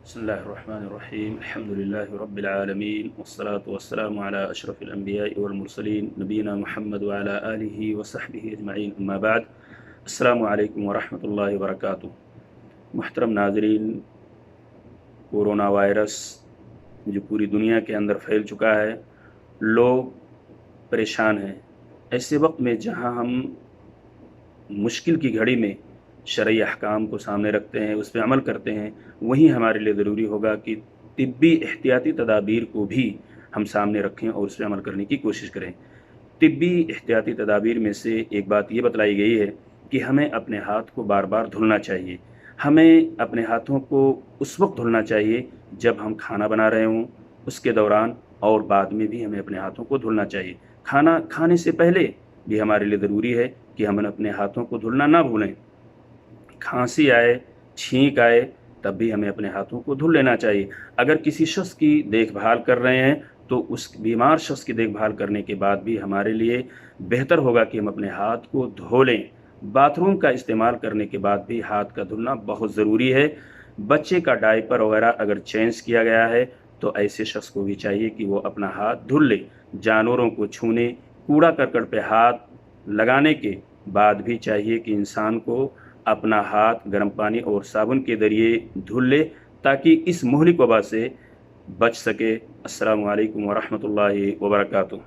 बिस्मिल्लाहिर्रहमानिर्रहीम अल्हम्दुलिल्लाहि रब्बिल आलमीन वस्सलातु वस्सलामु अला अशरफिल अंबियाइ वल मुरसलीन नबीना मुहम्मद व अला आलिहि व सहबिहि अजमईन अम्मा बाद। अस्सलामु अलैकुम व रहमतुल्लाहि व बरकातुहू। मुहतरम नाज़रीन, कोरोना वायरस जो पूरी दुनिया के अंदर फैल चुका है, लोग परेशान हैं। ऐसे वक्त में जहां हम मुश्किल की घड़ी में शरई अहकाम को सामने रखते हैं, उस पर अमल करते हैं, वहीं हमारे लिए ज़रूरी होगा कि तिब्बी एहतियाती तदाबीर को भी हम सामने रखें और उस पर अमल करने की कोशिश करें। तिब्बी एहतियाती तदाबीर में से एक बात ये बतलाई गई है कि हमें अपने हाथ को बार बार धुलना चाहिए। हमें अपने हाथों को उस वक्त धुलना चाहिए जब हम खाना बना रहे हों, उसके दौरान और बाद में भी हमें अपने हाथों को धुलना चाहिए। खाना खाने से पहले भी हमारे लिए ज़रूरी है कि हम अपने हाथों को धुलना ना भूलें। खांसी आए, छींक आए, तब भी हमें अपने हाथों को धुल लेना चाहिए। अगर किसी शख्स की देखभाल कर रहे हैं तो उस बीमार शख्स की देखभाल करने के बाद भी हमारे लिए बेहतर होगा कि हम अपने हाथ को धो लें। बाथरूम का इस्तेमाल करने के बाद भी हाथ का धुलना बहुत ज़रूरी है। बच्चे का डायपर वगैरह अगर चेंज किया गया है तो ऐसे शख्स को भी चाहिए कि वो अपना हाथ धुल ले। जानवरों को छूने, कूड़ा करकट पे हाथ लगाने के बाद भी चाहिए कि इंसान को अपना हाथ गर्म पानी और साबुन के ज़रिए धुल ले ताकि इस मुहलिक वबा से बच सके। अस्सलामु अलैकुम व रहमतुल्लाहि व बरकातुहू।